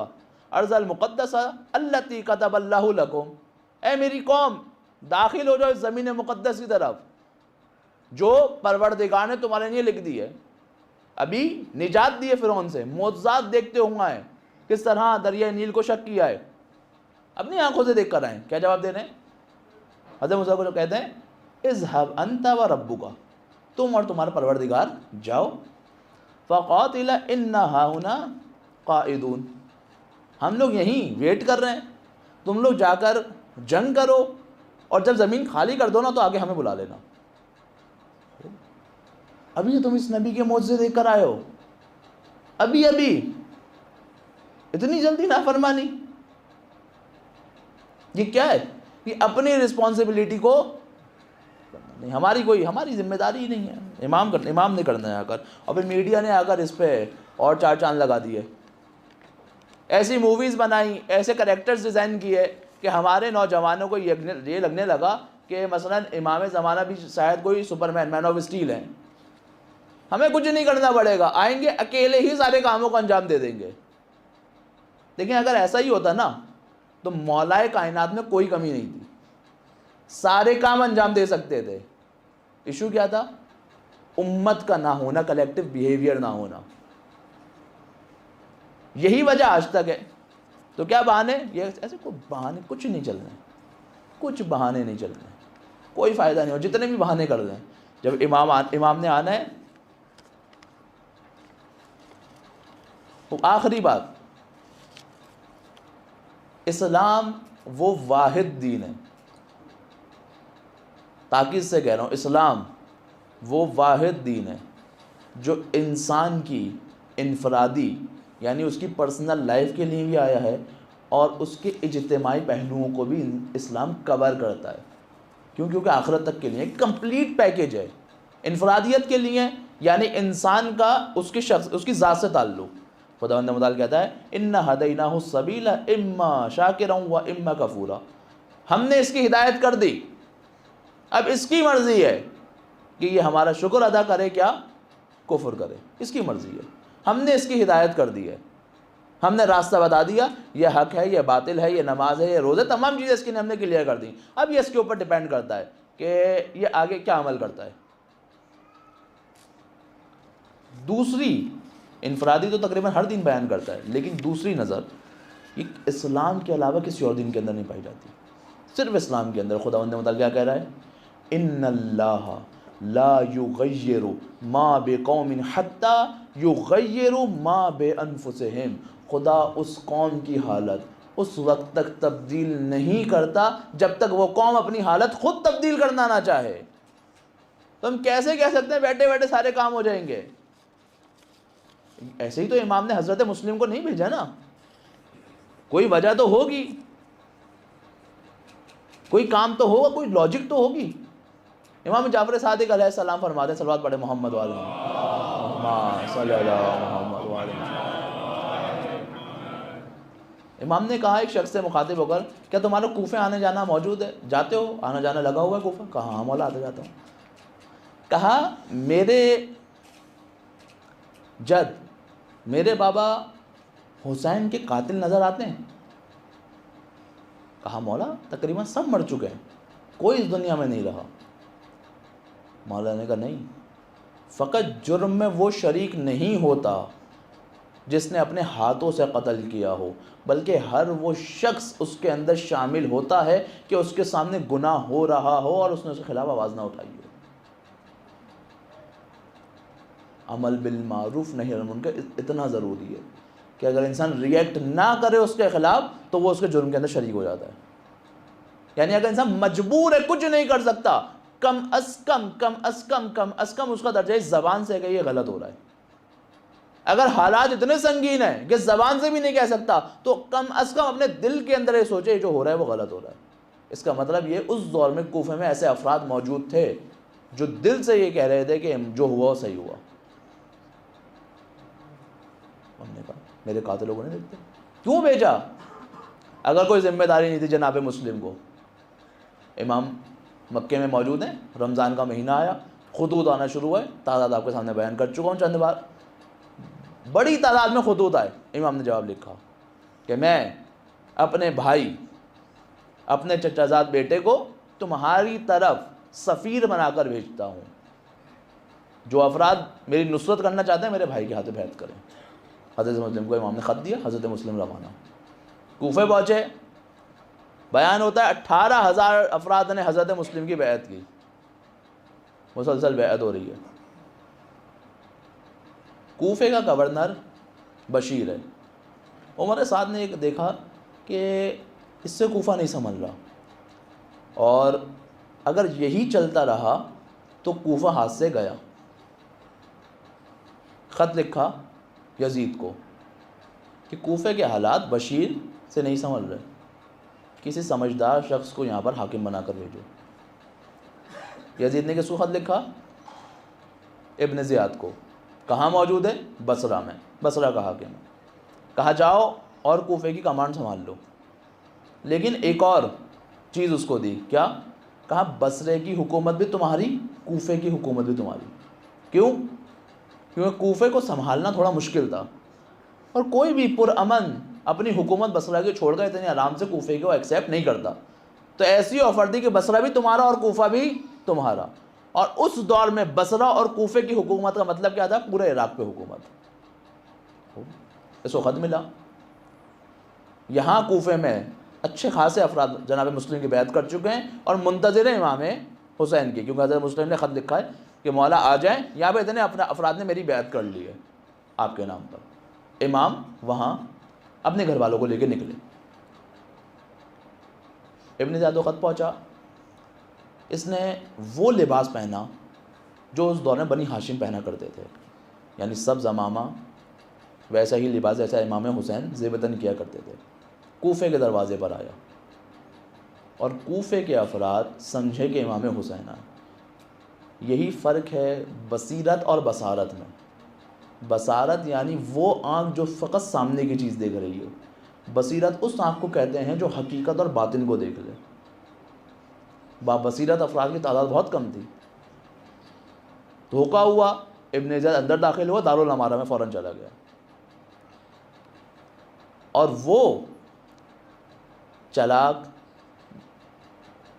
ارض المقدسہ التی کتب اللہ لکم، اے میری قوم داخل ہو جاؤ اس زمین مقدس کی طرف جو پروردگار نے تمہارے لیے لکھ دی ہے۔ ابھی نجات دی ہے فرعون سے، معجزات دیکھتے ہوئے ہیں، کس طرح دریائے نیل کو شق کیا ہے، اپنی آنکھوں سے دیکھ کر آئیں۔ کیا جواب دے رہے ہیں؟ حضرت موسیٰ کو جو کہتے ہیں، اذهب انت وربک، تم اور تمہارا پروردگار جاؤ، فقاتل انا ہاہنا قاعدون، ہم لوگ یہیں ویٹ کر رہے ہیں، تم لوگ جا کر جنگ کرو، اور جب زمین خالی کر دو نا تو آگے ہمیں بلا لینا۔ ابھی تم اس نبی کے معجزے دیکھ کر آئے ہو، ابھی اتنی جلدی نافرمانی، یہ کیا ہے؟ یہ اپنی رسپانسبلٹی کو نہیں، ہماری ذمہ داری ہی نہیں ہے، امام نے کرنا ہے آ کر، اور پھر میڈیا نے آ کر اس پہ اور چار چاند لگا دیے، ایسی موویز بنائی، ایسے کریکٹرز ڈیزائن کیے کہ ہمارے نوجوانوں کو یہ لگنے لگا کہ مثلا امام زمانہ بھی شاید کوئی سپرمین، مین آف اسٹیل ہیں، ہمیں کچھ نہیں کرنا پڑے گا، آئیں گے اکیلے ہی سارے کاموں کو انجام دے دیں گے۔ لیکن اگر ایسا ہی ہوتا نا تو مولائے کائنات میں کوئی کمی نہیں تھی، سارے کام انجام دے سکتے تھے۔ ایشو کیا تھا؟ امت کا نہ ہونا، کلیکٹیو بیہیویئر نہ ہونا، یہی وجہ آج تک ہے۔ تو کیا بہانے؟ یہ ایسے کوئی بہانے کچھ نہیں چل رہے، کچھ بہانے نہیں چل رہے، کوئی فائدہ نہیں ہو، جتنے بھی بہانے کر دیں۔ جب امام نے آنا ہے۔ تو آخری بات، اسلام وہ واحد دین ہے، تاکید سے کہہ رہا ہوں، اسلام وہ واحد دین ہے جو انسان کی انفرادی یعنی اس کی پرسنل لائف کے لیے بھی آیا ہے، اور اس کے اجتماعی پہلوؤں کو بھی اسلام کور کرتا ہے۔ کیونکہ آخرت تک کے لیے ایک کمپلیٹ پیکیج ہے۔ انفرادیت کے لیے یعنی انسان کا اس کی ذات سے تعلق، خداوند متعال کہتا ہے انا ہدیناہ السبیل اما شاکرا و اما کفورا، ہم نے اس کی ہدایت کر دی، اب اس کی مرضی ہے کہ یہ ہمارا شکر ادا کرے کیا کفر کرے، اس کی مرضی ہے، ہم نے اس کی ہدایت کر دی ہے، ہم نے راستہ بتا دیا، یہ حق ہے، یہ باطل ہے، یہ نماز ہے، یہ روزے، تمام چیزیں اس کی ہم نے کلیئر کر دی، اب یہ اس کے اوپر ڈیپینڈ کرتا ہے کہ یہ آگے کیا عمل کرتا ہے۔ دوسری انفرادی تو تقریباً ہر دن بیان کرتا ہے، لیکن دوسری نظر یہ اسلام کے علاوہ کسی اور دین کے اندر نہیں پائی جاتی، صرف اسلام کے اندر۔ خداوند متعال کیا کہہ رہا ہے، ان اللہ لا یغیر ما بقوم حتی یغیروا ما بانفسہم، خدا اس قوم کی حالت اس وقت تک تبدیل نہیں کرتا جب تک وہ قوم اپنی حالت خود تبدیل کرنا نہ چاہے۔ تو ہم کیسے کہہ سکتے ہیں بیٹھے بیٹھے سارے کام ہو جائیں گے؟ ایسے ہی تو امام نے حضرت مسلم کو نہیں بھیجا نا، کوئی وجہ تو ہوگی، کوئی کام تو ہوگا، کوئی لاجک تو ہوگی۔ امام جعفر صادق علیہ السلام فرماتے ہیں، صلوات پڑھے محمد والے محمد صلی اللہ محمد والے۔ امام نے کہا ایک شخص سے مخاطب ہو کر، کیا تمہارا کوفے آنے جانا موجود ہے، جاتے ہو، آنا جانا لگا ہوا ہے کوفہ؟ کہا ہاں مولا آتا جاتا ہوں۔ کہا میرے جد میرے بابا حسین کے قاتل نظر آتے ہیں؟ کہا مولا تقریباً سب مر چکے ہیں، کوئی اس دنیا میں نہیں رہا۔ مولا نے کہا نہیں، فقط جرم میں وہ شریک نہیں ہوتا جس نے اپنے ہاتھوں سے قتل کیا ہو، بلکہ ہر وہ شخص اس کے اندر شامل ہوتا ہے کہ اس کے سامنے گناہ ہو رہا ہو اور اس نے اس کے خلاف آواز نہ اٹھائی ہو۔ عمل بالمعروف نہی عن المنکر اتنا ضروری ہے کہ اگر انسان ریئیکٹ نہ کرے اس کے خلاف تو وہ اس کے جرم کے اندر شریک ہو جاتا ہے۔ یعنی اگر انسان مجبور ہے، کچھ نہیں کر سکتا، کم از کم اس کا درجہ زبان سے کہ یہ غلط ہو رہا ہے۔ اگر حالات اتنے سنگین ہیں کہ زبان سے بھی نہیں کہہ سکتا تو کم از کم اپنے دل کے اندر یہ سوچے جو ہو رہا ہے وہ غلط ہو رہا ہے۔ اس کا مطلب یہ اس دور میں کوفے میں ایسے افراد موجود تھے جو دل سے یہ کہہ رہے تھے کہ جو ہوا وہ صحیح ہوا۔ ہم نے کہا میرے قاتلوں کو نہیں دیکھتے، کیوں بھیجا؟ اگر کوئی ذمہ داری نہیں تھی جناب مسلم کو۔ امام مکے میں موجود ہیں، رمضان کا مہینہ آیا، خطوط آنا شروع ہوئے، تعداد آپ کے سامنے بیان کر چکا ہوں چند بار، بڑی تعداد میں خطوط آئے۔ امام نے جواب لکھا کہ میں اپنے بھائی، اپنے چچا زاد بیٹے کو تمہاری طرف سفیر بنا کر بھیجتا ہوں، جو افراد میری نصرت کرنا چاہتے ہیں میرے بھائی کے ہاتھ بیعت کریں۔ حضرت مسلم کو امام نے خط دیا، حضرت مسلم روانہ کوفے پہنچے۔ بیان ہوتا ہے 18,000 افراد نے حضرت مسلم کی بیعت کی، مسلسل بیعت ہو رہی ہے۔ کوفے کا گورنر بشیر ہے۔ عمر سعد نے ایک دیکھا کہ اس سے کوفہ نہیں سنبھل رہا، اور اگر یہی چلتا رہا تو کوفہ ہاتھ سے گیا۔ خط لکھا یزید کو کہ کوفے کے حالات بشیر سے نہیں سنبھل رہے، کسی سمجھدار شخص کو یہاں پر حاکم بنا کر بھیجو۔ یزید نے کس کو خط لکھا؟ ابن زیاد کو۔ کہاں موجود ہے؟ بصرہ میں، بصرہ کا حاکم ہے۔ کہا جاؤ اور کوفے کی کمانڈ سنبھال لو، لیکن ایک اور چیز اس کو دی۔ کیا؟ کہا بصرے کی حکومت بھی تمہاری، کوفے کی حکومت بھی تمہاری۔ کیوں؟ کیونکہ کوفے کو سنبھالنا تھوڑا مشکل تھا، اور کوئی بھی پرامن اپنی حکومت بصرہ کی چھوڑ کر اتنے آرام سے کوفے کو ایکسیپٹ نہیں کرتا۔ تو ایسی آفر دی کہ بصرہ بھی تمہارا اور کوفہ بھی تمہارا۔ اور اس دور میں بصرہ اور کوفے کی حکومت کا مطلب کیا تھا؟ پورے عراق پہ حکومت۔ اس کو خط ملا۔ یہاں کوفے میں اچھے خاصے افراد جناب مسلم کی بیعت کر چکے ہیں اور منتظر ہیں امام حسین کی، کیونکہ حضرت مسلم نے خط لکھا ہے کہ مولا آ جائیں، یہاں پہ اتنے افراد نے میری بیعت کر لی ہے آپ کے نام پر۔ امام وہاں اپنے گھر والوں کو لے کے نکلے۔ ابن زیاد کو خط پہنچا۔ اس نے وہ لباس پہنا جو اس دور میں بنی ہاشم پہنا کرتے تھے، یعنی سبز عمامہ، ویسا ہی لباس جیسا امام حسین زیبتن کیا کرتے تھے۔ کوفے کے دروازے پر آیا، اور کوفے کے افراد سمجھے کہ امام حسین آئے۔ یہی فرق ہے بصیرت اور بصارت میں۔ بصارت یعنی وہ آنکھ جو فقط سامنے کی چیز دیکھ رہی ہے. بصیرت اس آنکھ کو کہتے ہیں جو حقیقت اور باطن کو دیکھ لے. بصیرت افراد کی تعداد بہت کم تھی. دھوکا ہوا, ابن زیاد اندر داخل ہوا, دارالامارہ میں فوراً چلا گیا. اور وہ چلاک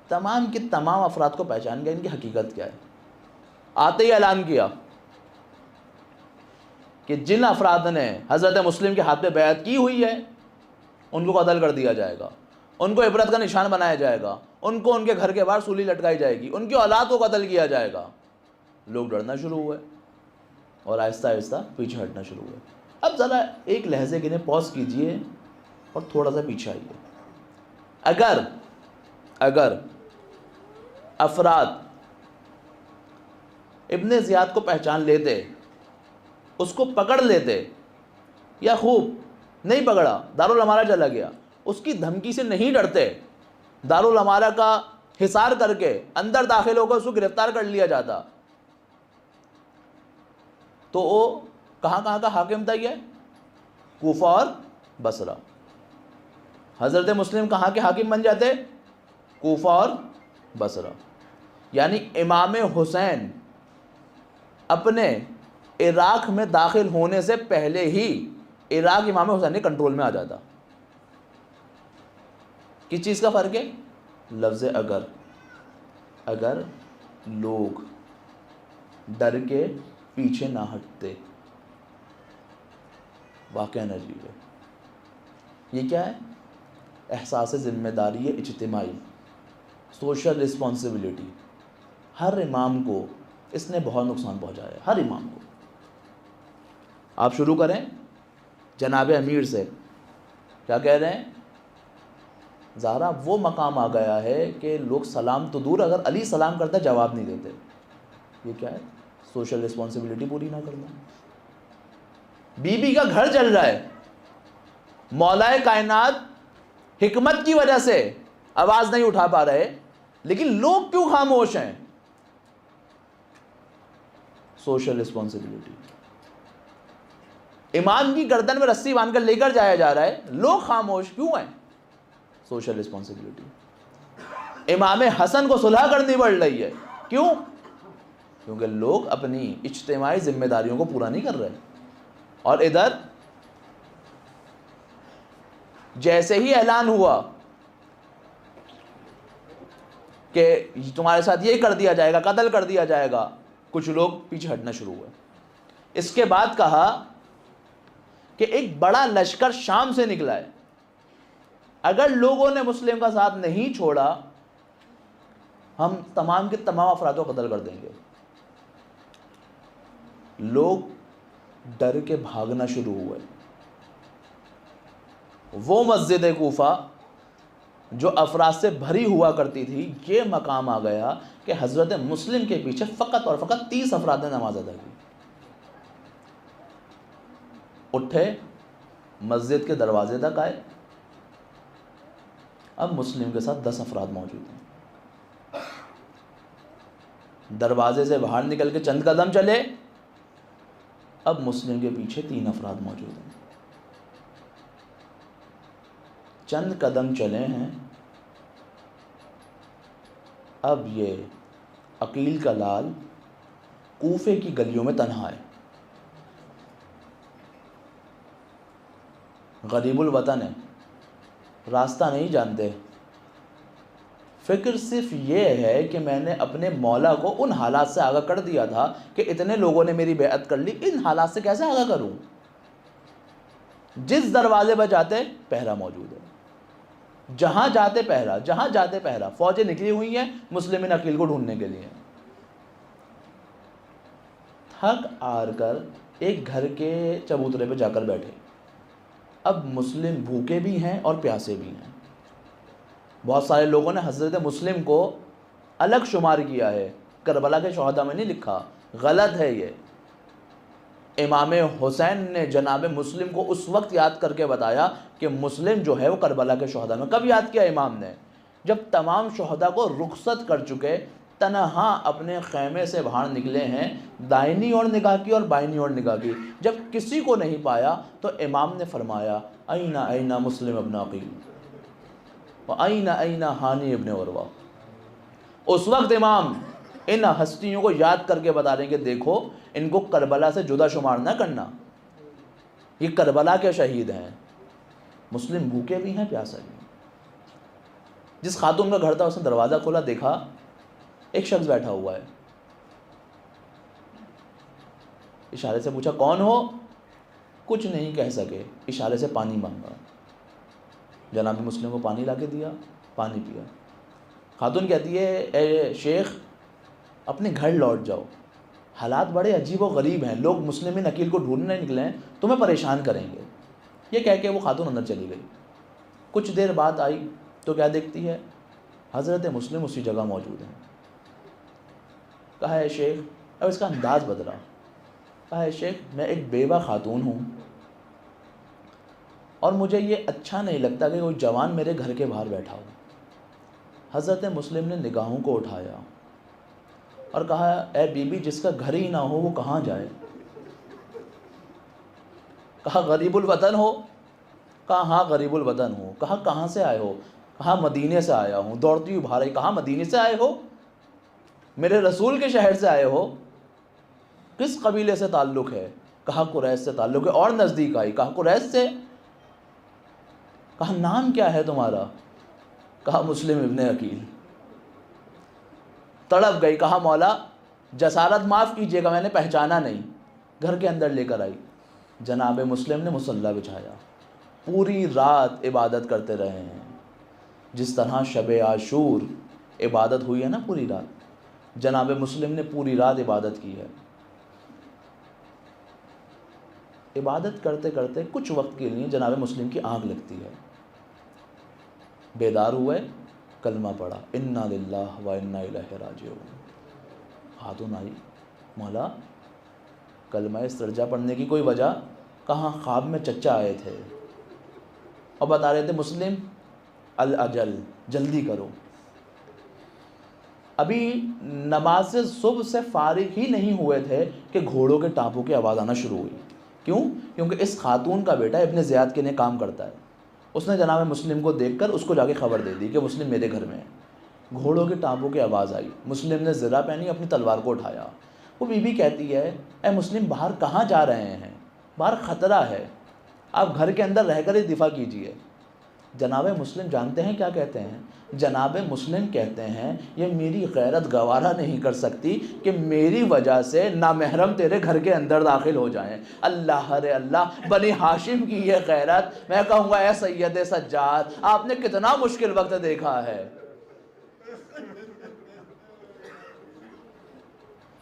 تمام کے تمام افراد کو پہچان گیا ان کی حقیقت کیا ہے. آتے ہی اعلان کیا کہ جن افراد نے حضرت مسلم کے ہاتھ پہ بیعت کی ہوئی ہے ان کو قتل کر دیا جائے گا, ان کو عبرت کا نشان بنایا جائے گا, ان کو ان کے گھر کے باہر سولی لٹکائی جائے گی, ان کی اولاد کو قتل کیا جائے گا. لوگ ڈرنا شروع ہوئے اور آہستہ آہستہ پیچھے ہٹنا شروع ہوئے. اب ذرا ایک لہجے کے لیے پاز کیجئے اور تھوڑا سا پیچھے آئیے. اگر افراد ابن زیاد کو پہچان لیتے, اس کو پکڑ لیتے, یا خوب نہیں پکڑا دارالامارہ چلا گیا, اس کی دھمکی سے نہیں ڈرتے, دارالامارہ کا حصار کر کے اندر داخل ہو کر اس کو گرفتار کر لیا جاتا, تو وہ کہاں کا حاکم تھا؟ یہ کوفہ اور بصرہ. حضرت مسلم کہاں کے حاکم بن جاتے؟ کوفہ اور بصرہ. یعنی امام حسین اپنے عراق میں داخل ہونے سے پہلے ہی عراق امام حسین کے کنٹرول میں آ جاتا. کس چیز کا فرق ہے؟ لفظ اگر لوگ ڈر کے پیچھے نہ ہٹتے. واقعہ عجیب ہے. یہ کیا ہے؟ احساس ذمہ داری اجتماعی, سوشل رسپانسبلٹی. ہر امام کو اس نے بہت نقصان پہنچایا ہے, ہر امام کو. آپ شروع کریں جناب امیر سے. کیا کہہ رہے ہیں؟ زہرا وہ مقام آ گیا ہے کہ لوگ سلام تو دور, اگر علی سلام کرتا جواب نہیں دیتے. یہ کیا ہے؟ سوشل رسپانسبلٹی پوری نہ کرنا. بی بی کا گھر جل رہا ہے, مولا کائنات حکمت کی وجہ سے آواز نہیں اٹھا پا رہے, لیکن لوگ کیوں خاموش ہیں؟ Social responsibility. امام کی گردن میں رسی باندھ کر لے کر جایا جا رہا ہے, لوگ خاموش کیوں ہیں؟ Social responsibility. امام حسن کو صلح کرنی پڑ رہی ہے, کیوں؟ کیونکہ لوگ اپنی اجتماعی ذمہ داریوں کو پورا نہیں کر رہے. اور ادھر جیسے ہی اعلان ہوا کہ تمہارے ساتھ یہ کر دیا جائے گا, قتل کر دیا جائے گا, کچھ لوگ پیچھے ہٹنا شروع ہوئے. اس کے بعد کہا کہ ایک بڑا لشکر شام سے نکلا ہے, اگر لوگوں نے مسلم کا ساتھ نہیں چھوڑا ہم تمام کے تمام افراد کو قتل کر دیں گے. لوگ ڈر کے بھاگنا شروع ہوئے. وہ مسجد کوفہ جو افراد سے بھری ہوا کرتی تھی, یہ مقام آ گیا کہ حضرت مسلم کے پیچھے فقط اور فقط 30 افراد نے نماز ادا کی. اٹھے, مسجد کے دروازے تک آئے. اب مسلم کے ساتھ 10 افراد موجود ہیں. دروازے سے باہر نکل کے چند قدم چلے, اب مسلم کے پیچھے 3 افراد موجود ہیں. چند قدم چلے ہیں, اب یہ عقیل کا لال کوفے کی گلیوں میں تنہا ہے, غریب الوطن ہے, راستہ نہیں جانتے. فکر صرف یہ ہے کہ میں نے اپنے مولا کو ان حالات سے آگاہ کر دیا تھا کہ اتنے لوگوں نے میری بیعت کر لی, ان حالات سے کیسے آگاہ کروں؟ جس دروازے پر جاتے پہرا موجود ہے, جہاں جاتے پہرا, جہاں جاتے پہرا. فوجیں نکلی ہوئی ہیں مسلمین عقیل کو ڈھونڈنے کے لیے. تھک ہار کر ایک گھر کے چبوترے پہ جا کر بیٹھے. اب مسلم بھوکے بھی ہیں اور پیاسے بھی ہیں. بہت سارے لوگوں نے حضرت مسلم کو الگ شمار کیا ہے, کربلا کے شہداء میں نہیں لکھا, غلط ہے یہ. امام حسین نے جناب مسلم کو اس وقت یاد کر کے بتایا کہ مسلم جو ہے وہ کربلا کے شہداء میں. کب یاد کیا امام نے؟ جب تمام شہداء کو رخصت کر چکے, تنہا اپنے خیمے سے باہر نکلے ہیں، دائنی اور نگاہ کی اور بائنی اور نگاہ کی. جب کسی کو نہیں پایا تو امام نے فرمایا اینا اینا مسلم ابن عقیل و اینا اینا ہانی ابن عروہ. اس وقت امام ان ہستیوں کو یاد کر کے بتا رہے ہیں کہ دیکھو ان کو کربلا سے جدا شمار نہ کرنا، یہ کربلا کے شہید ہیں. مسلم بھوکے بھی ہیں، پیاسے بھی ہیں. جس خاتون کا گھر تھا اس نے دروازہ کھولا، دیکھا ایک شخص بیٹھا ہوا ہے. اشارے سے پوچھا کون ہو؟ کچھ نہیں کہہ سکے، اشارے سے پانی مانگا. جناب مسلم کو پانی لا کے دیا، پانی پیا. خاتون کہتی ہے اے شیخ اپنے گھر لوٹ جاؤ، حالات بڑے عجیب و غریب ہیں، لوگ مسلم عقیل کو ڈھونڈنے نکلے ہیں، تمہیں پریشان کریں گے. یہ کہہ کے وہ خاتون اندر چلی گئی. کچھ دیر بعد آئی تو کیا دیکھتی ہے؟ حضرت مسلم اسی جگہ موجود ہیں. کہا ہے شیخ، اب اس کا انداز بدلا. کہا ہے شیخ میں ایک بیوہ خاتون ہوں اور مجھے یہ اچھا نہیں لگتا کہ کوئی جوان میرے گھر کے باہر بیٹھا ہو. حضرت مسلم نے نگاہوں کو اٹھایا اور کہا اے بی بی جس کا گھر ہی نہ ہو وہ کہاں جائے؟ کہا غریب الوطن ہو؟ کہا ہاں غریب الوطن ہوں. کہا کہاں سے آئے ہو؟ کہا مدینے سے آیا ہوں. دوڑتی ہوئی باہر آئی. کہا مدینے سے آئے ہو؟ میرے رسول کے شہر سے آئے ہو؟ کس قبیلے سے تعلق ہے؟ کہا قریش سے تعلق ہے. اور نزدیک آئی. کہا قریش سے؟ کہا نام کیا ہے تمہارا؟ کہا مسلم ابن عقیل. تڑپ گئی. کہا مولا جسارت معاف کیجیے گا میں نے پہچانا نہیں. گھر کے اندر لے کر آئی. جناب مسلم نے مصلی بچھایا، پوری رات عبادت کرتے رہے ہیں. جس طرح شب عاشور عبادت ہوئی ہے نا پوری رات، جناب مسلم نے پوری رات عبادت کی ہے. عبادت کرتے کرتے کچھ وقت کے لیے جناب مسلم کی آنکھ لگتی ہے. بیدار ہوئے، کلمہ پڑھا انا للہ و انا الیہ راجعون. خاتون آئی، مولا کلمہ استرجاع پڑھنے کی کوئی وجہ؟ کہاں خواب میں چچا آئے تھے اور بتا رہے تھے مسلم الاجل جلدی کرو. ابھی نماز صبح سے فارغ ہی نہیں ہوئے تھے کہ گھوڑوں کے ٹانپوں کی آواز آنا شروع ہوئی. کیوں؟ کیونکہ اس خاتون کا بیٹا ابن زیاد کے لیے کام کرتا ہے. اس نے جناب مسلم کو دیکھ کر اس کو جا کے خبر دے دی کہ مسلم میرے گھر میں ہے. گھوڑوں کے ٹانپوں کی آواز آئی. مسلم نے زرہ پہنی، اپنی تلوار کو اٹھایا. وہ بی بی کہتی ہے اے مسلم باہر کہاں جا رہے ہیں؟ باہر خطرہ ہے، آپ گھر کے اندر رہ کر ہی دفاع کیجیے. جناب مسلم جانتے ہیں کیا کہتے ہیں؟ جناب مسلم کہتے ہیں یہ میری غیرت گوارا نہیں کر سکتی کہ میری وجہ سے نامحرم تیرے گھر کے اندر داخل ہو جائیں. اللہ رے اللہ، بنی ہاشم کی یہ غیرت. میں کہوں گا اے سید سجاد آپ نے کتنا مشکل وقت دیکھا ہے.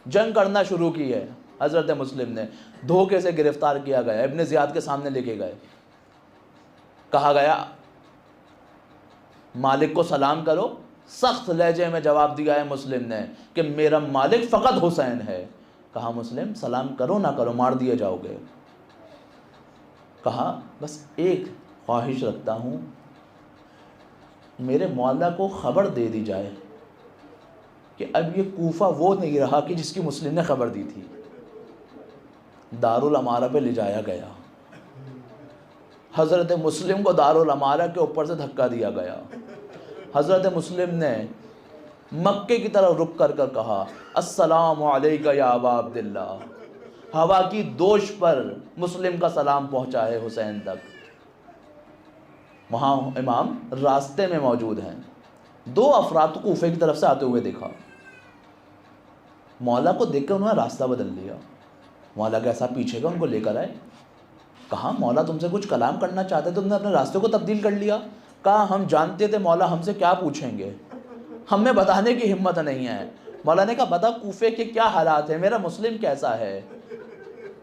جنگ کرنا شروع کی ہے. حضرت مسلم نے دھوکے سے گرفتار کیا گیا، ابن زیاد کے سامنے لے کے گئے. کہا گیا مالک کو سلام کرو. سخت لہجے میں جواب دیا ہے مسلم نے کہ میرا مالک فقط حسین ہے. کہا مسلم سلام کرو نہ کرو مار دیے جاؤ گے. کہا بس ایک خواہش رکھتا ہوں، میرے مولا کو خبر دے دی جائے کہ اب یہ کوفہ وہ نہیں رہا کہ جس کی مسلم نے خبر دی تھی. دارالامارہ پہ لے جایا گیا. حضرت مسلم کو دارالامارہ کے اوپر سے دھکا دیا گیا. حضرت مسلم نے مکے کی طرف رک کر کہا السلام علیکہ یا ابا عبداللہ. ہوا کی دوش پر مسلم کا سلام پہنچا ہے حسین تک. وہاں امام راستے میں موجود ہیں. دو افراد کوفے کی طرف سے آتے ہوئے دیکھا. مولا کو دیکھ کر انہوں نے راستہ بدل لیا. مولا کے ایسا پیچھے گا ان کو لے کر آئے. کہا مولا تم سے کچھ کلام کرنا چاہتے تم نے اپنے راستے کو تبدیل کر لیا. کہا ہم جانتے تھے مولا ہم سے کیا پوچھیں گے، ہمیں بتانے کی ہمت نہیں ہے. مولا نے کہا بتا کوفے کے کیا حالات ہیں، میرا مسلم کیسا ہے؟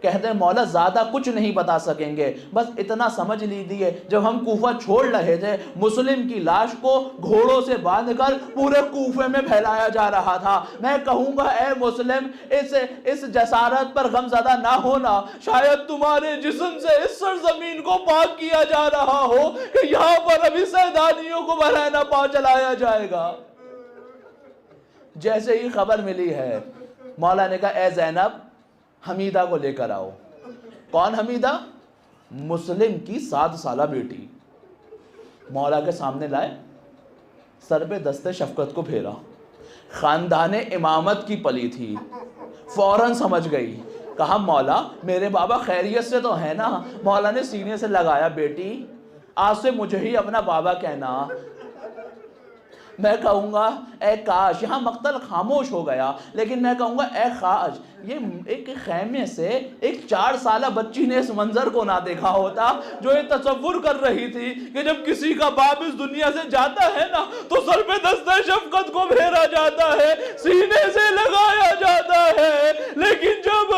کہتے ہیں مولا زیادہ کچھ نہیں بتا سکیں گے، بس اتنا سمجھ لیجیے جب ہم کوفہ چھوڑ رہے تھے مسلم کی لاش کو گھوڑوں سے باندھ کر پورے کوفے میں پھیلایا جا رہا تھا. میں کہوں گا اے مسلم اس جسارت پر غمزدہ نہ ہونا، شاید تمہارے جسم سے اس سرزمین کو پاک کیا جا رہا ہو کہ یہاں پر ابھی سیدانیوں کو برہنہ پاؤں چلایا جائے گا. جیسے ہی خبر ملی ہے مولا نے کہا اے زینب حمیدہ کو لے کر آؤ. کون حمیدہ؟ مسلم کی 7 سالہ بیٹی. مولا کے سامنے لائے, سر پہ دست شفقت کو پھیرا. خاندان امامت کی پلی تھی, فوراً سمجھ گئی. کہا مولا میرے بابا خیریت سے تو ہے نا؟ مولا نے سینے سے لگایا, بیٹی آج سے مجھے ہی اپنا بابا کہنا. میں کہوں گا اے کاش, یہاں مقتل خاموش ہو گیا, لیکن میں کہوں گا اے کاش یہ ایک خیمے سے ایک 4 سالہ بچی نے اس منظر کو نہ دیکھا ہوتا, جو یہ تصور کر رہی تھی کہ جب کسی کا باپ اس دنیا سے جاتا ہے نا تو سر پہ دستہ شفقت کو پھیرا جاتا ہے, سینے سے لگایا جاتا ہے. لیکن جب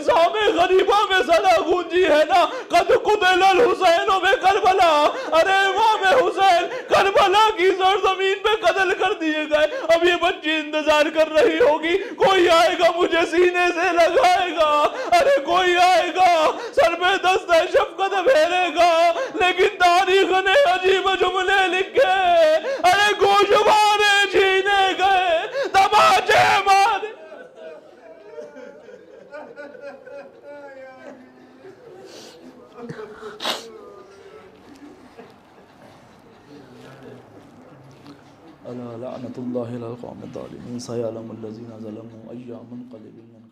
سام غریبہ میں صدا گونجی ہے نا, قد قتل الحسین میں کربلا, ارے امام حسین کربلا کی سرزمین پہ قتل کر دیے گئے. اب یہ بچی انتظار کر رہی ہوگی, کوئی آئے گا مجھے سینے سے لگائے گا, ارے کوئی آئے گا سر پہ دستہ شفقت پھیرے گا. لیکن تاریخ نے عجیب جملے لکھے, ارے گوشوارے چھینے گئے, تماچے مارے. الا لعنت اللہ علی القوم الظالمین, سیعلم الذین ظلموا ای منقلب